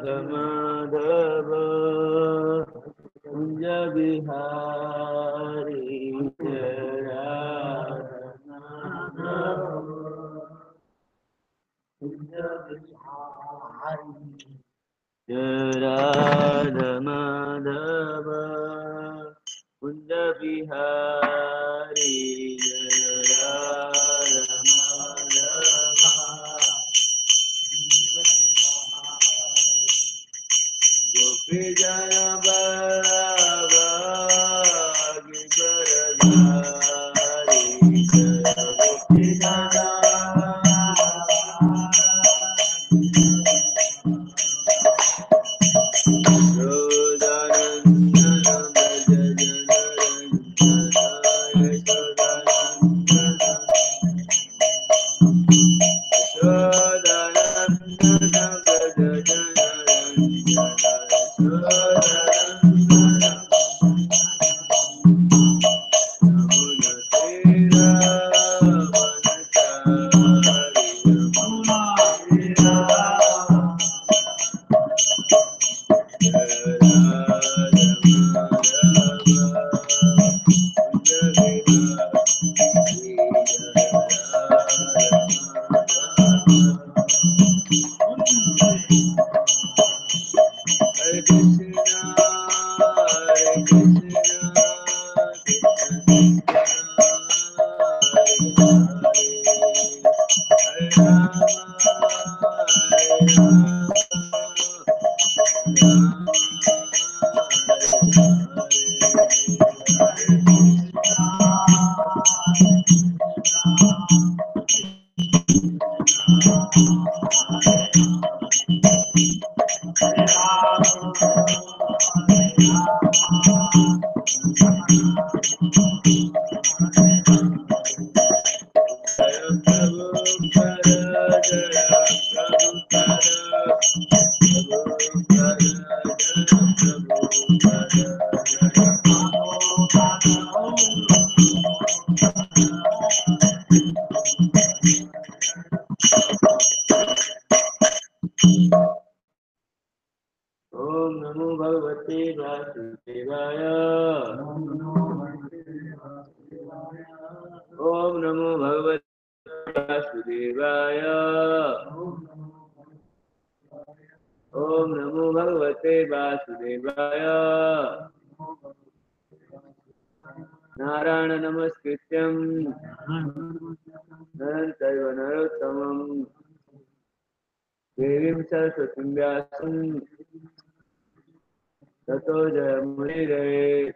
माधव कुंज बिहारी जय राधा माधव कुंज बिहारी जय राधा माधव कुंज बिहारी जय राधा माधव गोपी जन बराबागी बरधारी गोपी जन ओम नमो भगवते वासुदेवाय ओम नमो भगवते वासुदेवाय ओम नमो भगवते वासुदेवाय नारायण नमस्कृत्यं नरं चैव नरोत्तमं देवीं सरस्वतीं व्यासं ततो जयमुदीरये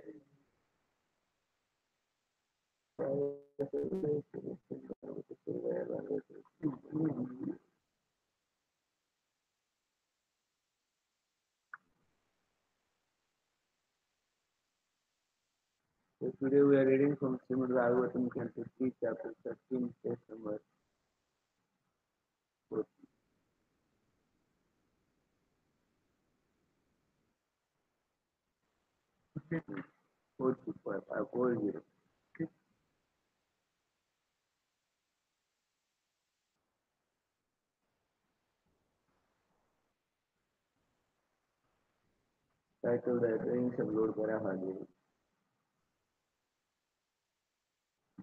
So today we are reading from Srimad Bhagavatam, Canto 3, Chapter 13, Text number 40. Title the Wings of Lord Varahadi.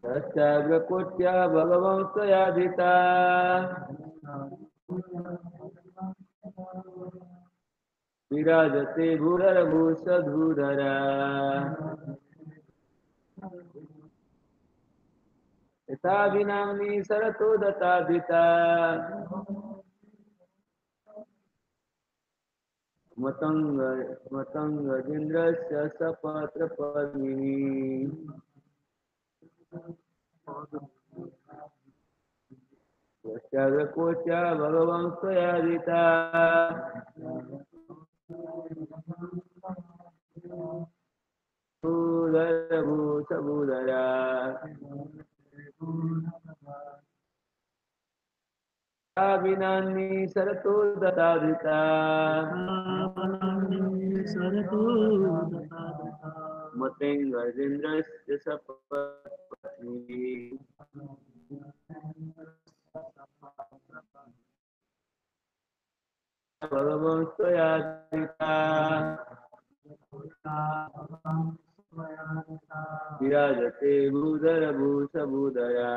Dasyagrakotya Bhagavansayadhita Virajate Bhurarabhusadhudara Yathabhinamni Sarato Databhita Matanga Jindrasya Sapatra Padmini Dasyagrakotya Bhagavansayadhita Bhurarabhusadhudara Abhinani Sarato Databhita Matenga Jindrasya Sapatni भगवन् स्वयादिता विराजते भूधरभूषभूधरा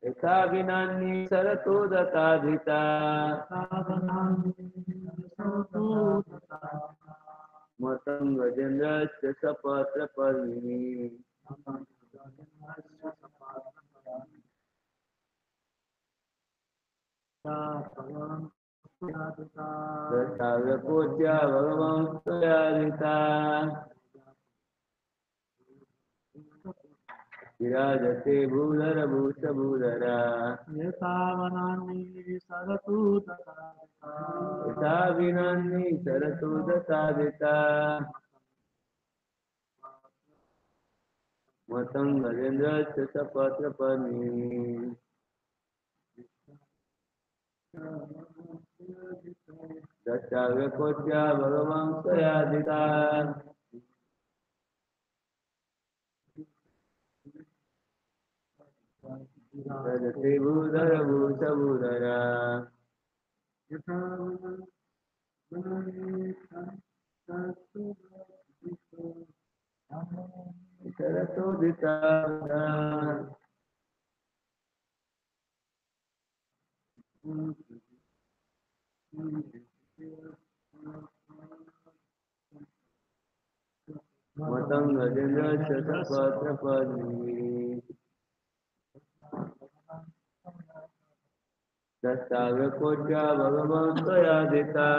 यथा विनान्नी सरतो दताधिता मतं गजेन्द्रस्य सपत्रपर्णिनि दशाव्यकोट्या भगवान् स्वयादिता विराजते भूधरभूषभूधरा यथा विनान्नी सरतो दताधिता मतं गजेन्द्रस्य सपत्रपर्णिनि दशाव्यकोट्या भगवान् स्वयादिता विराजते भूधरभूषभूधरा सरतोदिता मतं गजेन्द्रस्य सपत्रपर्णिनि दशाव्यकोट्या भगवान् स्वयादिता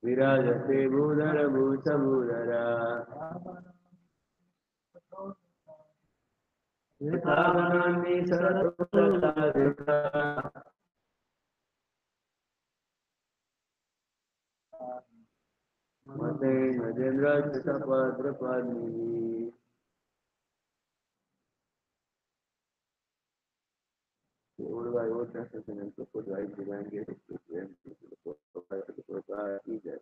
विराजते भूधरभूषभूधरा यथा वनानि सरतो दताधिता मतं गजेन्द्रस्य सपत्रपर्णिनि Order by old translation and purport by divine grace to the Prabhupada is that.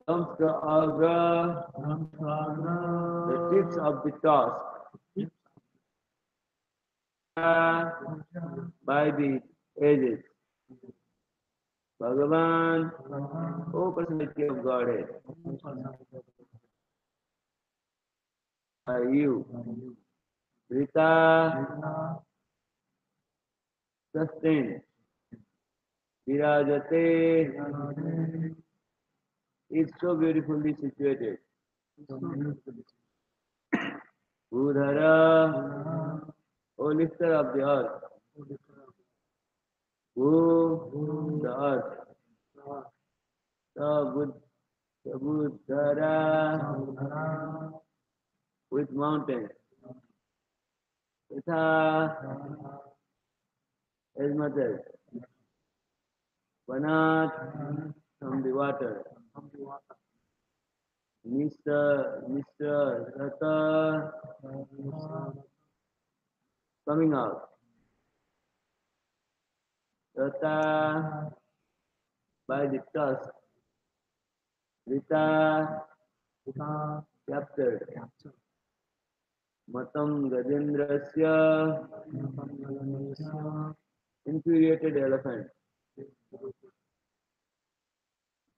Samska Agra, the tips of the task by the edges. Bhagavan, O personality of Godhead, by you. Rita, sustained. Virajate is so beautifully situated. Udhara, O lifter of the earth. Who, the earth. Sabudhara, with mountains. Yatha, as much as. Vanat, from the water. Mr. Rata, coming out. Rata, by the tusk. Rita, captured. Matam Gajendrasya, infuriated elephant.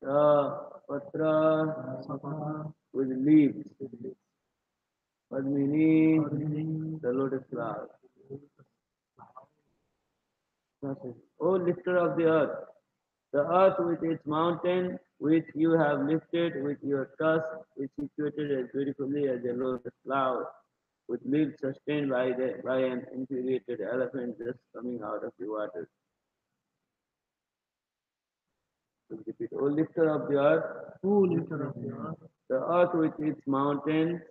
Patra, with leaves. Padmini, the lotus flower. O lifter of the earth with its mountain, which you have lifted with your tusk, is situated as beautifully as a lotus flower, with leaves sustained by an infuriated elephant just coming out of the water. To repeat, O lifter of the earth, the earth with its mountain,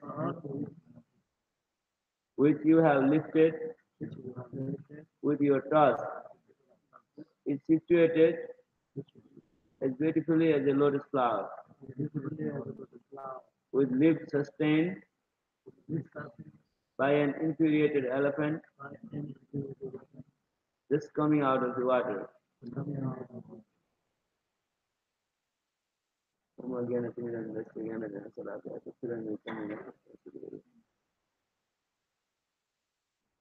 which you have lifted with your tusk, is situated as beautifully as a lotus flower, with leaves sustained by an infuriated elephant just coming out of the water.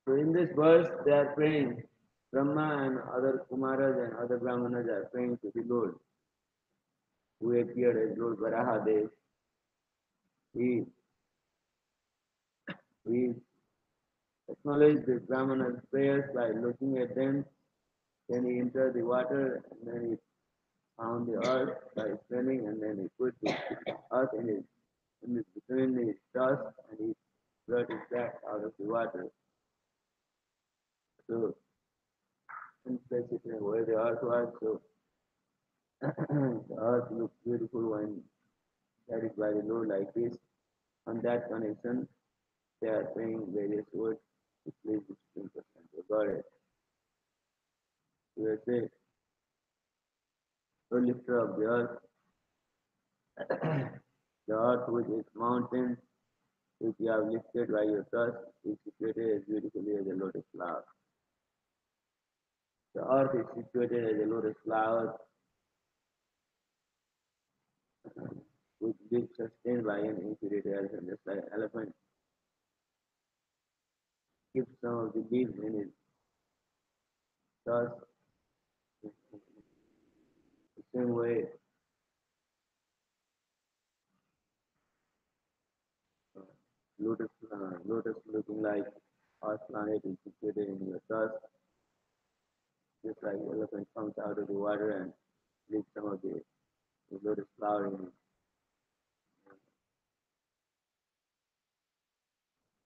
So in this verse, they are praying. Brahma and other Kumaras and other Brahmanas are praying to the Lord, who appeared as Lord Varahadev. He, he acknowledged the Brahmanas' prayers by looking at them. Then he entered the water, and then he found the earth by smelling, and then he put the earth between his dust, and he brought it back out of the water. So, in places where the earth was, so the earth looks beautiful when carried by the Lord like this. On that connection, they are saying various words to please the Supreme Personality of Godhead. We will say, O lifter of the earth, the earth with its mountains, which you have lifted by your trust, is situated as beautifully as a lotus flower. The earth is situated as a lotus flower, which is sustained by an inferior elephant, just like an elephant keeps some of the leaves in his tusk. The same way, uh, lotus looking like Earth planet is situated in your tusk, just like the elephant comes out of the water and leaves some of the lotus flower in it.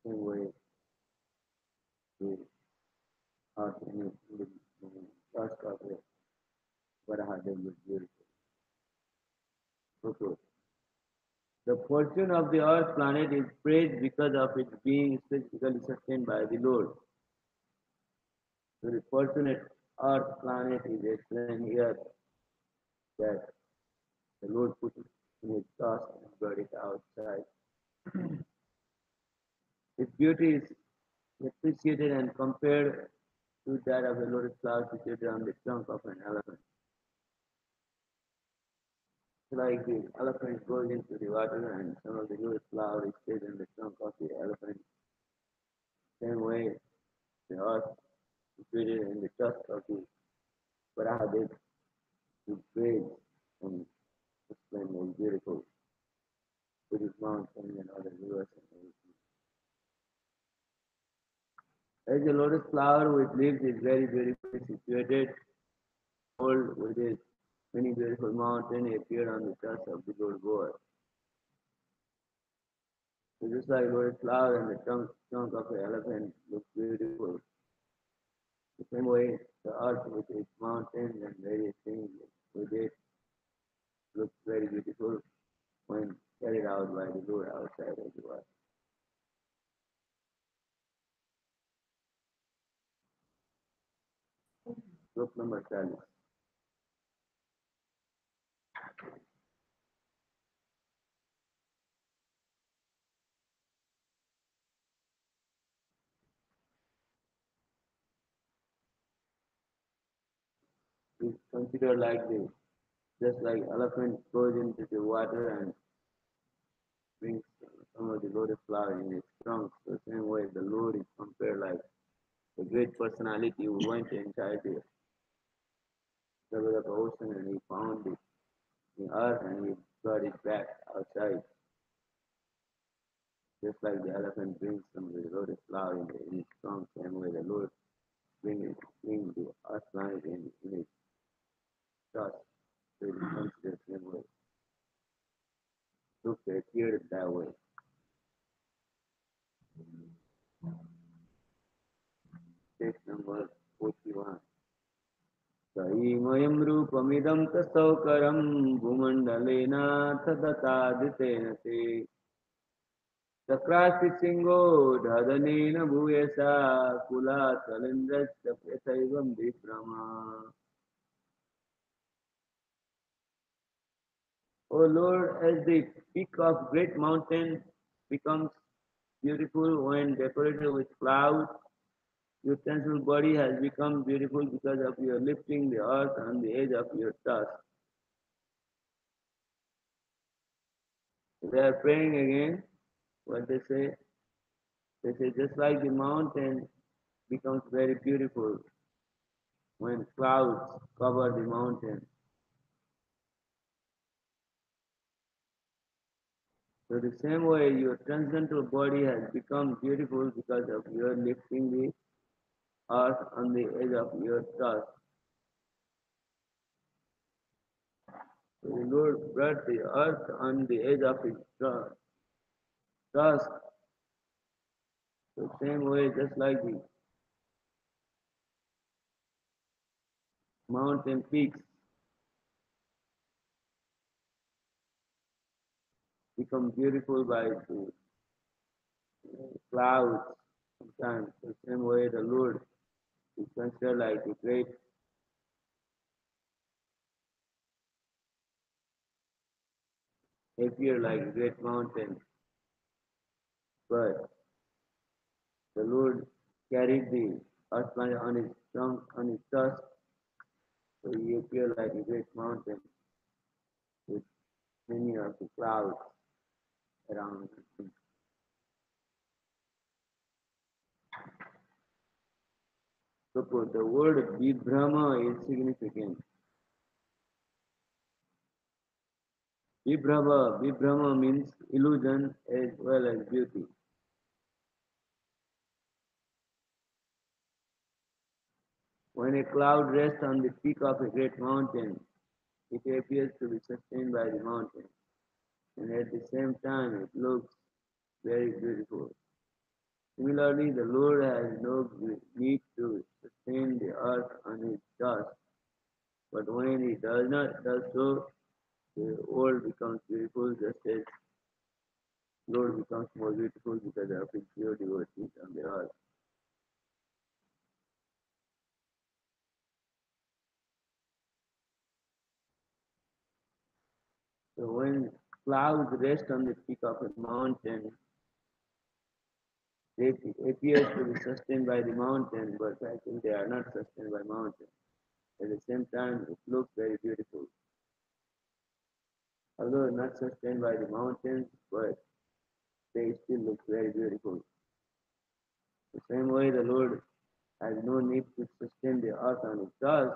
Same way, the Earth in the tusk of the Varahadev is beautiful. Okay. The fortune of the earth planet is praised because of its being specifically sustained by the Lord. So the fortunate earth planet is explained here that the Lord put it in his task and brought it outside. Its beauty is appreciated and compared to that of a lotus flower situated on the trunk of an elephant. Like the elephant goes into the water and some of the lotus flower is stayed in the trunk of the elephant. Same way, the earth situated in the tusk of the Varahadev is great and splendid and beautiful with its mountains and other rivers and everything. As a lotus flower with leaves is very beautifully situated, old with its many beautiful mountains appeared on the tusk of the Lord God. So just like lotus flower and the trunk of an elephant looks beautiful, the same way the earth with its mountains and various things with it looks very beautiful when carried out by the Lord outside of the world. Book number 12. Is considered like this. Just like elephant goes into the water and brings some of the lotus flower in its trunk, the same way the Lord is compared like the great personality who went inside the ocean and he found it in earth and he brought it back outside. Just like the elephant brings some of the lotus flower in its trunk, same way the Lord bring the earth planet in its trust. So it is considered the same way. Look, they appeared that way. Text number 41. सहीमयं रूपमिदं तसौकरं भूमण्डलेनाथ दत्तादितेन ते चक्रास्तिसिंहो भूयसा कुलाचलेन्द्रस्य यथैवं विभ्रमा. O Lord, as the peak of great mountain becomes beautiful when decorated with clouds, your sensual body has become beautiful because of your lifting the earth on the edge of your tusk. They are praying again. What they say just like the mountain becomes very beautiful when clouds cover the mountain. So the same way your transcendental body has become beautiful because of your lifting the earth on the edge of your tusk. So the Lord brought the earth on the edge of his tusk. The same way, just like the mountain peaks become beautiful by the clouds sometimes. The same way the Lord is considered like a great appear like a great mountain, but the Lord carried the earth planet on his trunk, on his tusk, so he appeared like a great mountain with many of the clouds around him. So the word Vibhrama is significant. Vibhrama means illusion as well as beauty. When a cloud rests on the peak of a great mountain, it appears to be sustained by the mountain, and at the same time it looks very beautiful. Similarly, the Lord has no need to sustain the earth on his dust, but when he does so, the world becomes beautiful just as Lord becomes more beautiful because of his pure devotees on the earth. So when clouds rest on the peak of a mountain, they appear to be sustained by the mountain, but actually they are not sustained by mountain. At the same time, it looks very beautiful. Although not sustained by the mountains, but they still look very beautiful. The same way the Lord has no need to sustain the earth on its dust,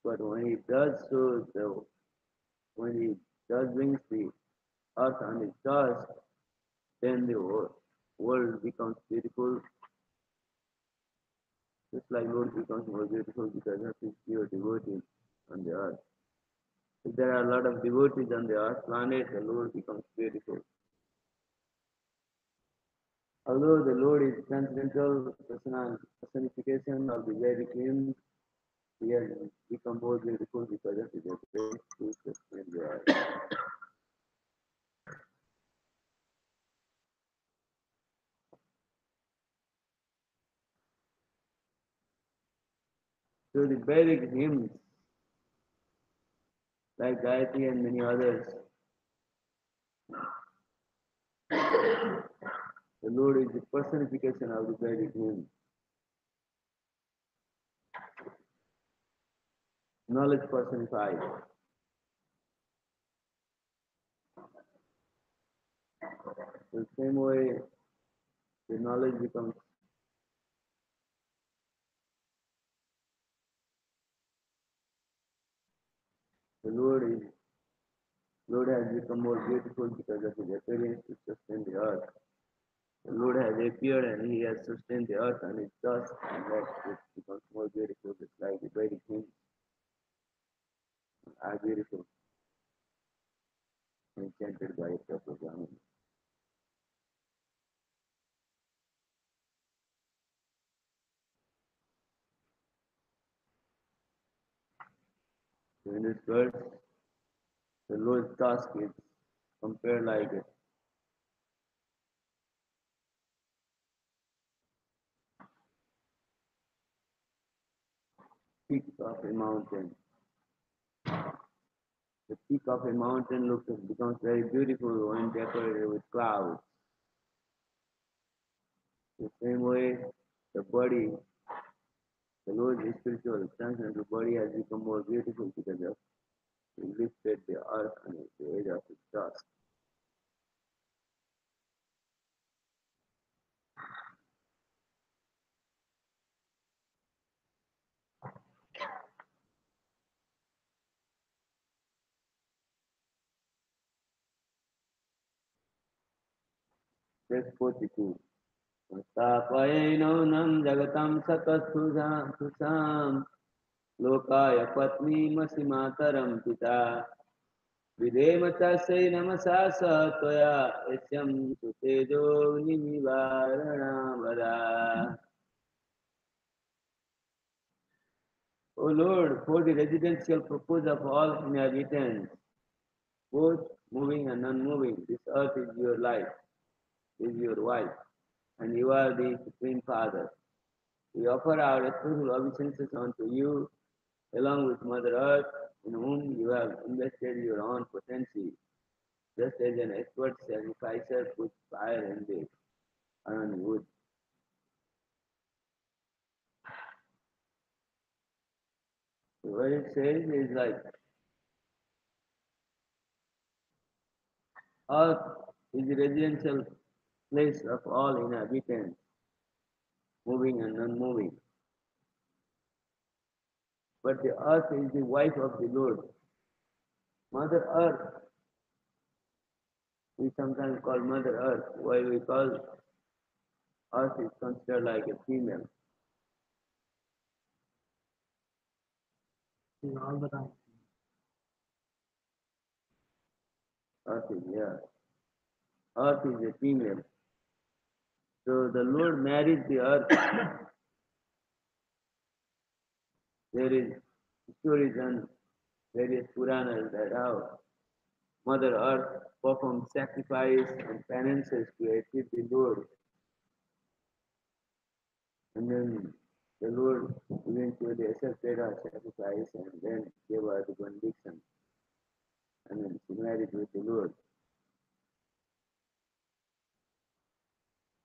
but when he does so, when he does brings the earth on its dust, then the world becomes beautiful, just like Lord becomes more beautiful because of his pure devotees on the earth. If there are a lot of devotees on the earth planet, the Lord becomes beautiful. Although the Lord is transcendental personification of the Vedic hymns, he has become more beautiful because of his ability to sustain the earth. So the Vedic hymns, like Gayatri and many others, the Lord is the personification of the Vedic hymns. Knowledge personified. The same way the knowledge becomes, the Lord has become more beautiful because of his appearance to sustain the earth. The Lord has appeared and he has sustained the earth and its dust, and that it becomes more beautiful, just like the Vedic hymns are beautiful and chanted by a proper Brahmin. So in this verse, the Lord's task is compared like a peak of a mountain. The peak of a mountain becomes very beautiful when decorated with clouds. The same way, the body, the Lord's spiritual transcendental body has become more beautiful because of he lifted the earth and the edge of its dust. Verse 42. Sthapayenonam jagatam sakasthusam lokaya patnimasi mataram pita videma tasai namasa satya esyam sutejo nimivarana vada. O Lord, for the residential purpose of all inhabitants, both moving and non-moving, this earth is your life, is your wife, and you are the Supreme Father. We offer our respectful obeisances unto you, along with Mother Earth, in whom you have invested your own potency, just as an expert sacrificer puts fire in the iron wood. So what it says is like, earth is the residential place of all inhabitants, moving and non-moving. But the earth is the wife of the Lord. Mother Earth, we sometimes call Mother Earth, while we call Earth is considered like a female. All the time. Earth is, yeah. Earth is a female. So the Lord married the earth. There is stories and various Puranas that how Mother Earth performed sacrifice and penances to achieve the Lord. And then the Lord eventually accepted her sacrifice and then gave her the benediction. And then she married with the Lord.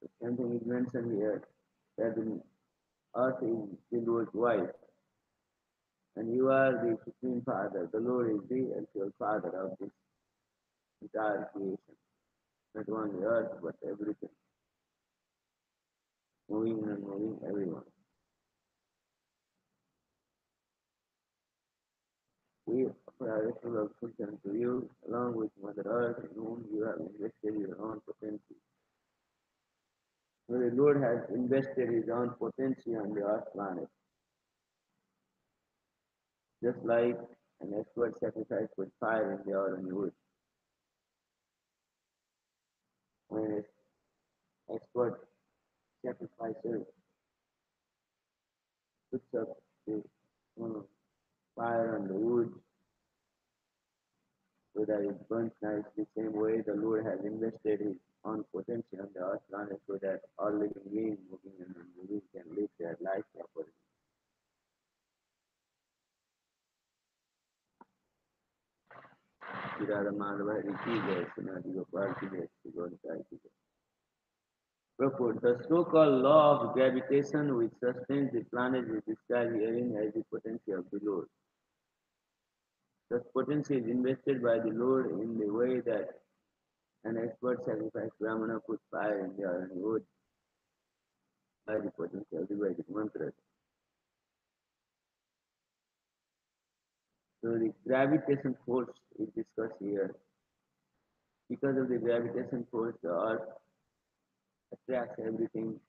The same thing is mentioned here that the earth is the Lord's wife. And you are the Supreme Father. The Lord is the actual Father of this entire creation. Not only earth, but everything. Moving and moving, everyone. We offer our ritual of function to you, along with Mother Earth, in whom you have invested your own potency. So the Lord has invested his own potency on the earth planet, just like an expert sacrifice with fire in the iron wood. When an expert sacrificer puts up the fire on the wood so that it burns nicely, same way the Lord has invested his own potency on the earth planet so that all living beings moving and non-moving can live their life properly. Purport. The so-called law of gravitation which sustains the planet is described herein as the potency of the Lord. Thus potency is invested by the Lord in the way that an expert sacrifice Brahmana puts fire in the iron wood by the potency of the Vedic mantras. So the gravitation force is discussed here. Because of the gravitation force, the earth attracts everything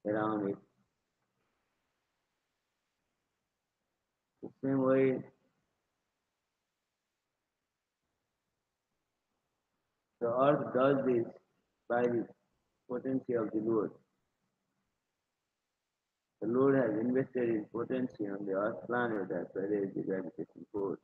around it. The same way, the earth does this by the potency of the Lord. The Lord has invested his potency on the earth planet, that's why there is the gravitation force.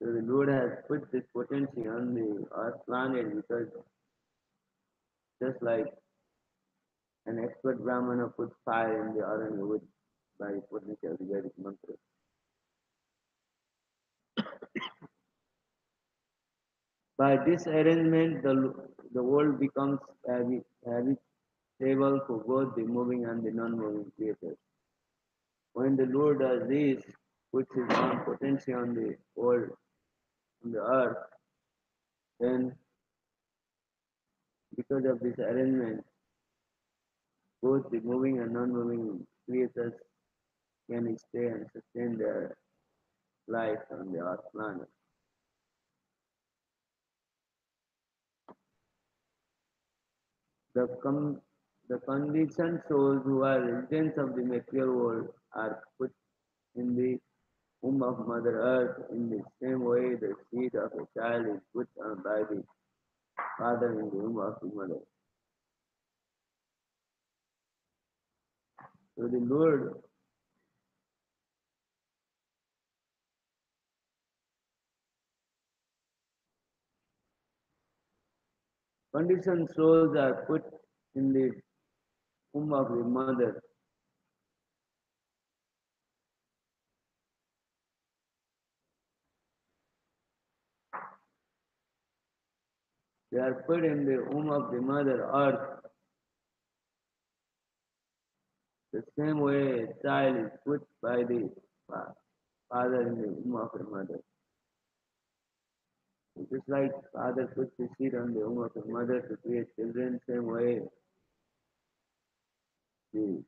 So the Lord has put this potency on the earth planet because just like an expert Brahmana puts fire in the iron wood by the potency of the Vedic mantra. By this arrangement, the world becomes habitable for both the moving and the non-moving creatures. When the Lord does this, puts his own potency on the world, on the earth, then because of this arrangement, both the moving and non-moving creatures can stay and sustain their life on the earth planet. The, com- the conditioned souls who are residents of the material world are put in the womb of Mother Earth in the same way the seed of a child is put on by the father in the womb of the mother. So the Lord, conditioned souls are put in the womb of the mother. They are put in the womb of the mother earth the same way a child is put by the father in the womb of the mother. Just like father puts the seed on the womb of the mother to create children, same way the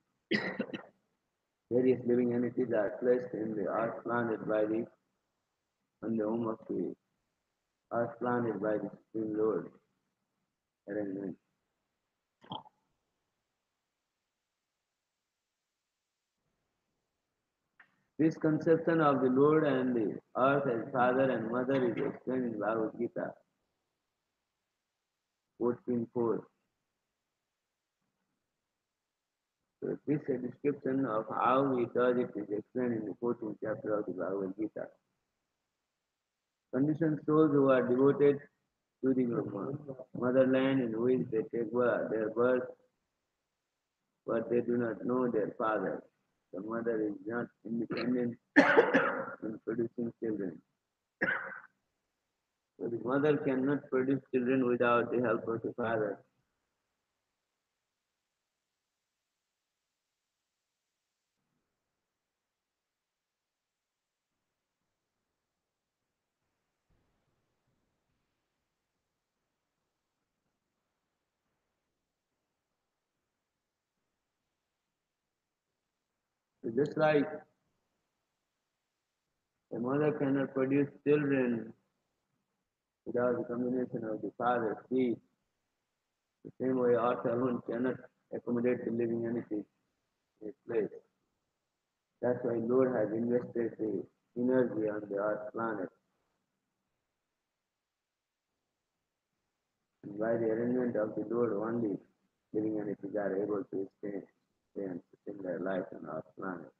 various living entities are placed in the earth planet by the on the womb of the earth planet by the Supreme Lord arrangement. This conception of the Lord and the earth as father and mother is explained in Bhagavad Gita 14.4. So this is a description of how he does it is explained in the 14th chapter of the Bhagavad Gita. Conditioned souls who are devoted to the motherland in which they take their birth, but they do not know their father. The mother is not independent in producing children. So the mother cannot produce children without the help of the father. So just like a mother cannot produce children without the combination of the father, seed, the same way earth alone cannot accommodate the living entities in its place. That's why Lord has invested the energy on the earth planet. And by the arrangement of the Lord only living entities are able to stay and sustain their life on earth planet.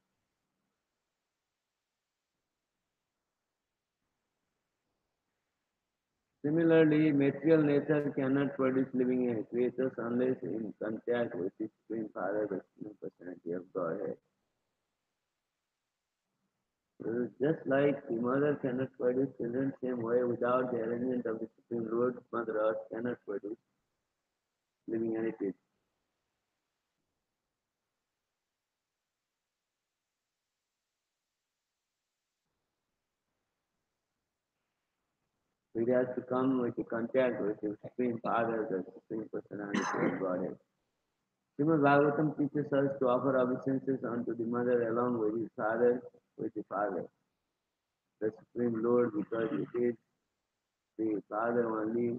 Similarly, material nature cannot produce living creatures unless in contact with the Supreme Father, the Supreme Personality of Godhead. Just like the mother cannot produce children, same way without the arrangement of the Supreme Lord, Mother Earth cannot produce living entities. So it has to come with the contact with the Supreme Father, the Supreme Personality of Godhead. Srimad Bhagavatam teaches us to offer obeisances unto the mother along with his father, with the father, the Supreme Lord, because it is the father only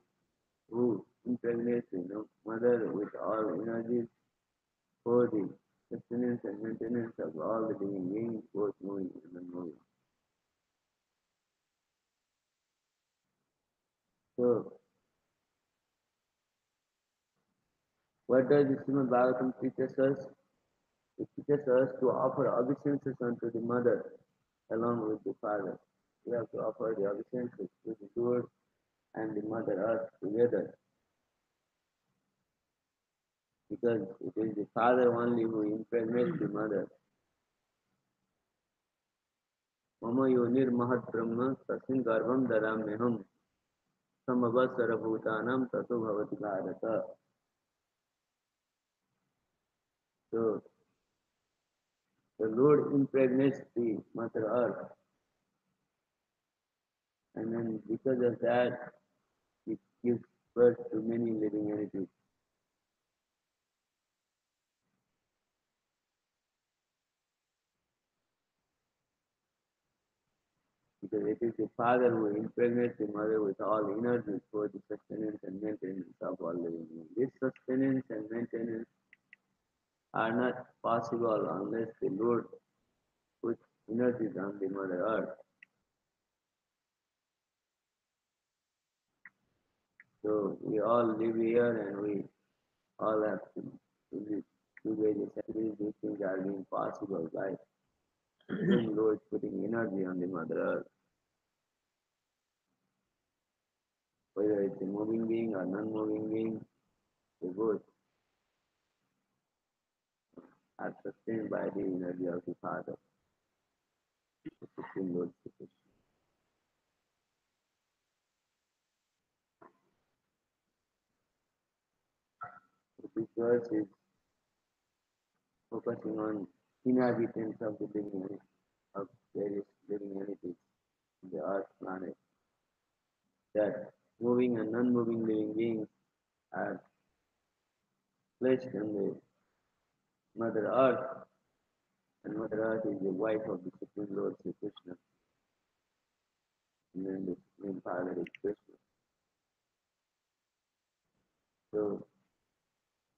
who impregnates the mother with all energies for the sustenance and maintenance of all the living beings, both moving and unmoving. So, what does the Srimad Bhagavatam teaches us? It teaches us to offer obeisances unto the mother along with the father. We have to offer the obeisances to the Lord and the mother earth together because it is the father only who impregnates the mother. Mama yonir mahat brahma tasin garbham daramyaham samavasara bhutanam tato bhavati bharata. So the Lord impregnates the mother earth and then because of that it gives birth to many living entities. because it is the father who impregnates the mother with all energy for the sustenance and maintenance of all living beings. This sustenance and maintenance are not possible unless the Lord puts energies on the Mother Earth. So we all live here and we all have to live two various activities. These things are being possible by the Lord putting energy on the Mother Earth. Whether it's a moving being or non-moving being, they both are sustained by the energy of the Father, the Supreme Lord Shri Krishna. So this verse is focusing on inhabitants of the living of various living entities on the earth planet, that moving and non-moving living beings are placed on the Mother Earth, and Mother Earth is the wife of the Supreme Lord Sri Krishna, and then the Supreme Father is Krishna. So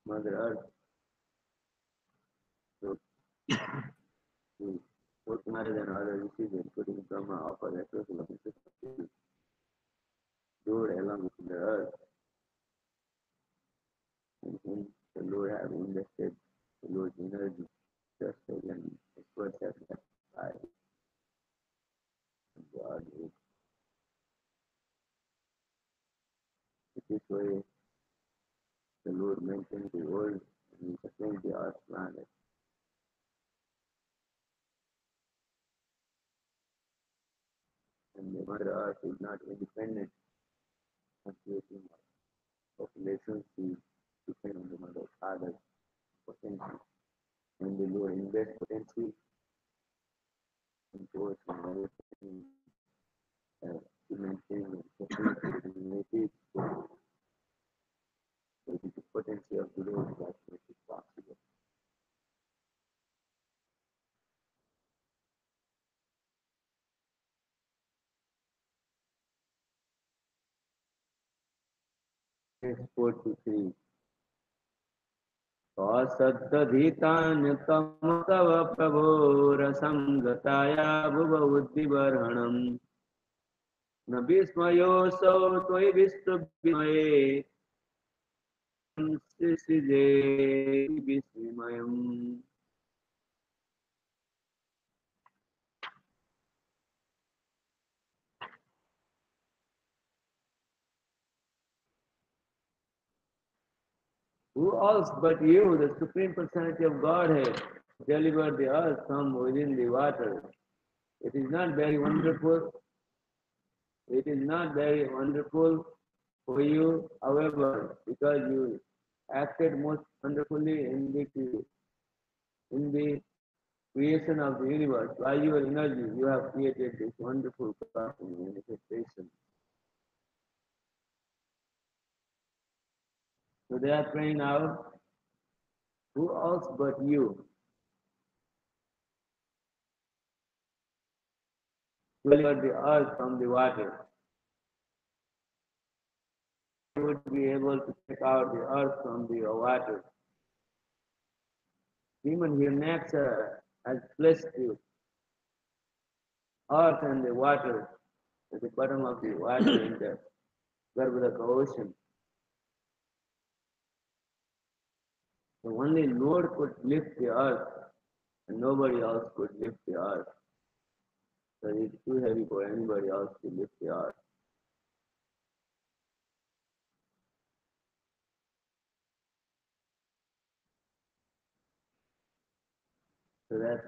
Mother Earth, so the both Maharaj and other rishis, including Brahma, offer the total of the Lord along with the earth, and in the Lord have invested the Lord's energy, just as an expert has applied in the earth. This way, the Lord maintains the world and he sustains the earth planet. And the Mother Earth is not independent of creating populations, she depends on the Mother Father's potential. When the Lord invests potential into us and everything, to maintain and sustain the humanity, so it is the potential of the Lord that makes it possible. Verse 43. असद्धीतान्यतमतव प्रभो रसङ्गताया भुवबुद्धिबर्हणम् न विस्मयोऽसौ त्वयि विश्वविस्मये सृजे विस्मयम्. Who else but you, the Supreme Personality of Godhead, delivered the earth from within the water? It is not very wonderful. It is not very wonderful for you, however, because you acted most wonderfully in the creation of the universe. By your energy, you have created this wonderful cosmic manifestation. So they are praying out, who else but you delivered the earth from the water? You would be able to take out the earth from the water. Demon Hirnaksha has placed the earth and the water at the bottom of the water in the Garbhodaka ocean. So only Lord could lift the earth and nobody else could lift the earth. So it's too heavy for anybody else to lift the earth. So that's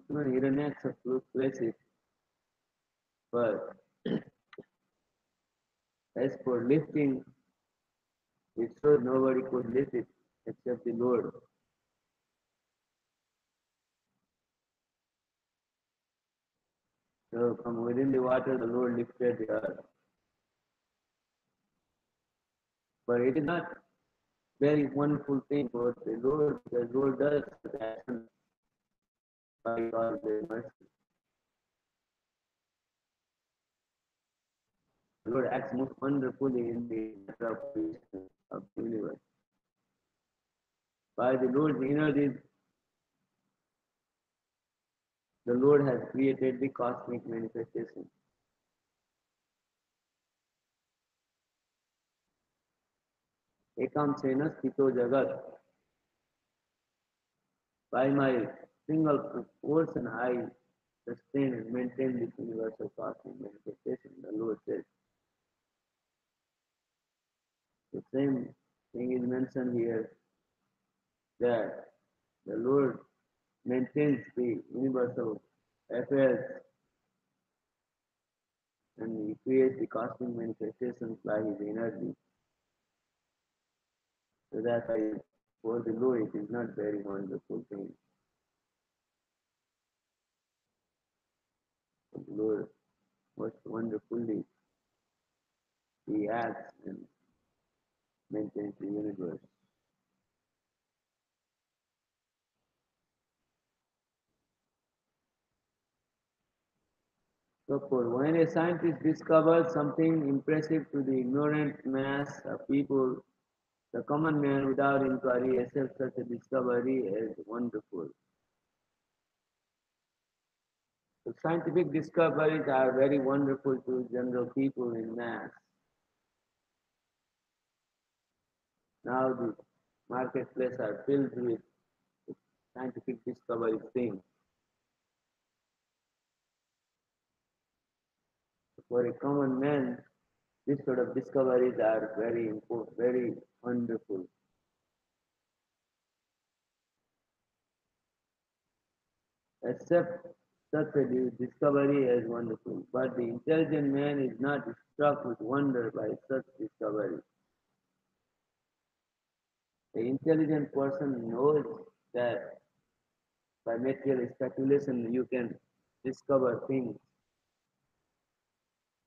Hiranaksha place it, but as for lifting, it shows nobody could lift it except the Lord. So from within the water, the Lord lifted the earth. But it is not very wonderful thing for the Lord because Lord does such action by God's great mercy. The Lord acts most wonderfully in the matter of creation of the universe. By the Lord's inner deed, the Lord has created the cosmic manifestation. Ekam sena sthito jagat. By my single force and I sustain and maintain this universal cosmic manifestation, the Lord says. The same thing is mentioned here that the Lord maintains the universal affairs and he creates the cosmic manifestations by his energy. So that's why for the Lord it is not very wonderful thing. The Lord most wonderfully he acts and maintains the universe. So for when a scientist discovers something impressive to the ignorant mass of people, the common man without inquiry accepts such a discovery as wonderful. So scientific discoveries are very wonderful to general people in mass. Now the marketplace are filled with scientific discovery things. For a common man, this sort of discoveries are very important, very wonderful. Accept such a discovery as wonderful. But the intelligent man is not struck with wonder by such discovery. The intelligent person knows that by material speculation you can discover things,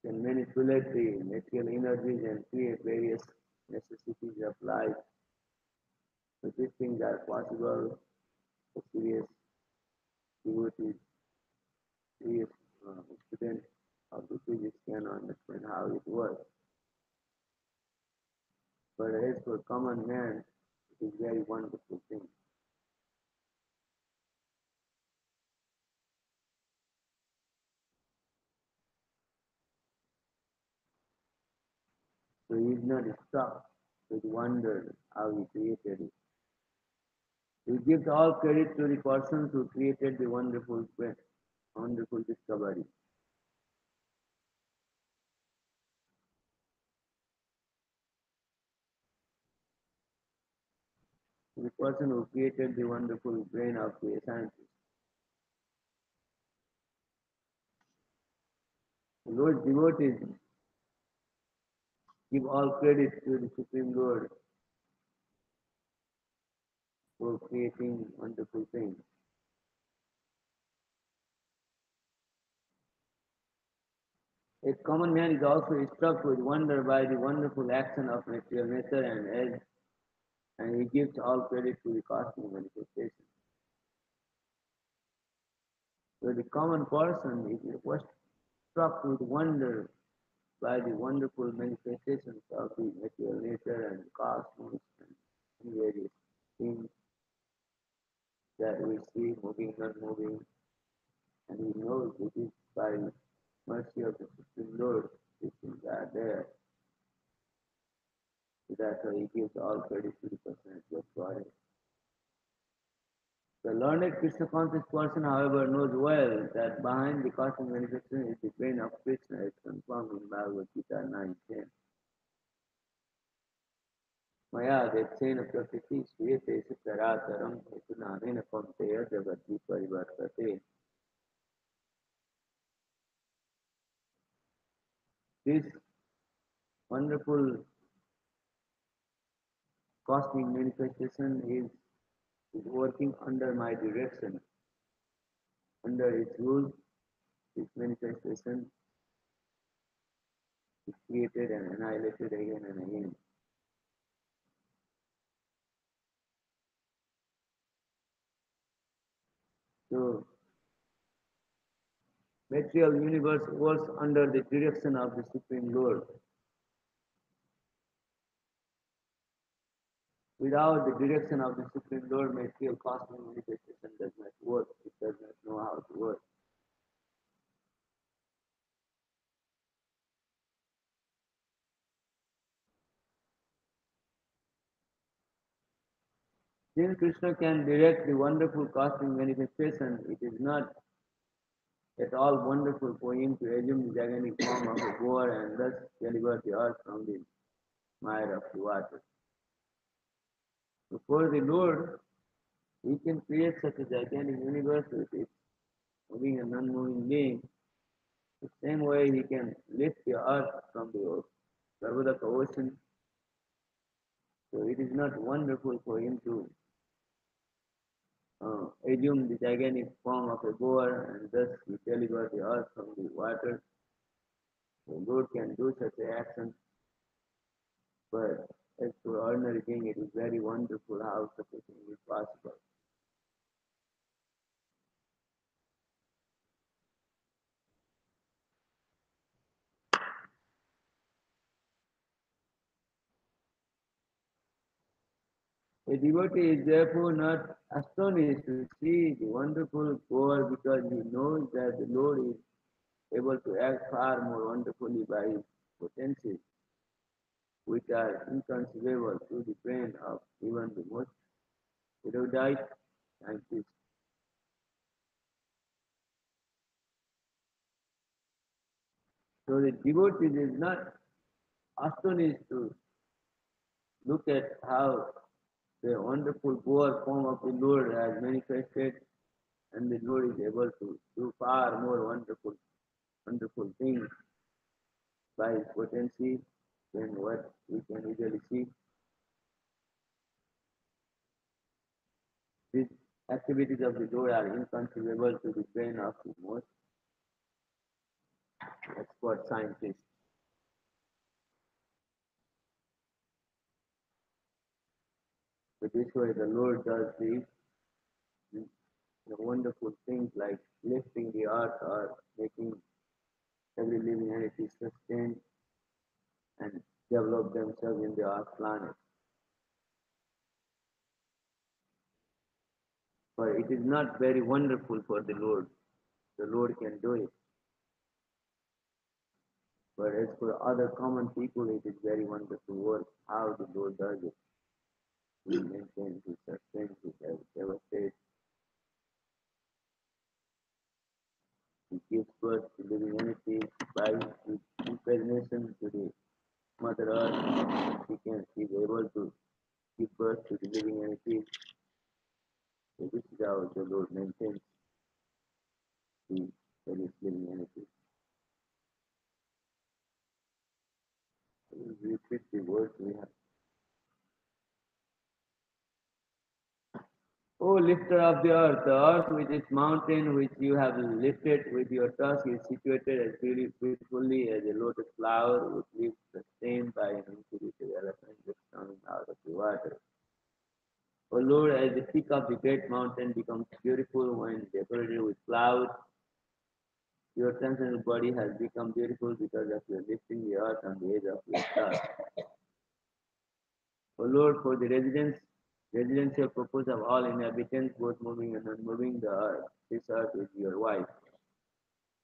can manipulate the material energies and create various necessities of life. So these things are possible for serious devotees, serious students of the physics can understand how it works. But as for common man, it is very wonderful thing. So he is not struck with wonder how he created it. He gives all credit to the person who created the wonderful discovery. The person who created the wonderful brain of the scientist. The Lord's devotees give all credit to the Supreme Lord for creating wonderful things. A common man is also struck with wonder by the wonderful action of material nature and he gives all credit to the cosmic manifestation. So the common person is first struck with wonder by the wonderful manifestations of the material nature and cosmos and various things that we see moving, not moving, and he knows it is by mercy of the Supreme Lord these things are there. So that's why he gives all credit to the personality of God. The learned Krishna conscious person, however, knows well that behind the cosmic manifestation is the brain of Krishna, as confirmed in Bhagavad Gita 9:10. मया देक्षेण प्रकृति श्रूयते चराचरं हेतुनानेन कौन्तेय जगति परिवर्तते. This wonderful cosmic manifestation is working under my direction. Under its rule, this manifestation is created and annihilated again and again. So material universe works under the direction of the Supreme Lord. Without the direction of the Supreme Lord, material cosmic manifestation does not work. It does not know how to work. Since Krishna can direct the wonderful cosmic manifestation, it is not at all wonderful for him to assume the gigantic form of a boar and thus deliver the earth from the mire of the water. Before the Lord, he can create such a gigantic universe with its moving and unmoving being. The same way he can lift the earth from the Bhagavatam ocean. So it is not wonderful for him to assume the gigantic form of a boar and thus he deliver the earth from the water. The Lord can do such an action, but as for ordinary thing, it is very wonderful how such a thing is possible. A devotee is therefore not astonished to see the wonderful boar because he knows that the Lord is able to act far more wonderfully by his potencies, which are inconceivable to the brain of even the most erudite scientist. So the devotee is not astonished to look at how the wonderful boar form of the Lord has manifested, and the Lord is able to do far more wonderful things by his potency than what we can easily see. These activities of the Lord are inconceivable to the brain of the most expert scientist. So this way the Lord does the wonderful things like lifting the earth or making every living entity sustain and develop themselves in the earth planet. But it is not very wonderful for the Lord. The Lord can do it. But as for other common people, it is very wonderful work how the Lord does it. He maintains, he sustains, he devastates, he gives birth to living entity by his impregnation to the Mother Earth. He is able to give birth to the living entity. So this is how the Lord maintains the various living entities. We repeat the words we have. O lifter of the earth with its mountain which you have lifted with your tusk is situated as beautifully as a lotus flower which leaves sustained by an incubated elephant just coming out of the water. O Lord, as the peak of the great mountain becomes beautiful when decorated with clouds, your transcendental body has become beautiful because of your lifting the earth on the edge of your tusk. O Lord, for the residential purpose of all inhabitants, both moving and unmoving, this earth is your wife,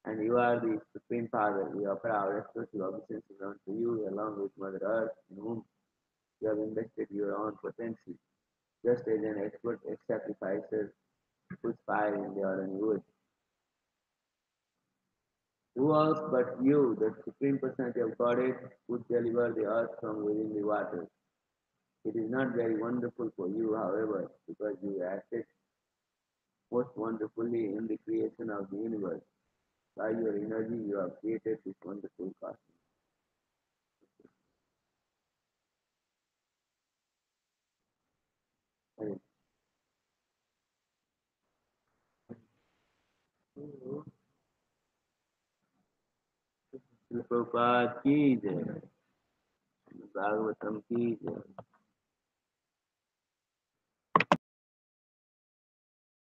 and you are the Supreme Father. We offer our respectful obeisances unto you, along with Mother Earth, in whom you have invested your own potency, just as an expert sacrificer puts fire in the iron wood. Who else but you, the Supreme Personality of Godhead, would deliver the earth from within the water? It is not very wonderful for you, however, because you acted most wonderfully in the creation of the universe. By your energy, you have created this wonderful cosmos. And Prabhupada ki jai, bhagavatam ki jai.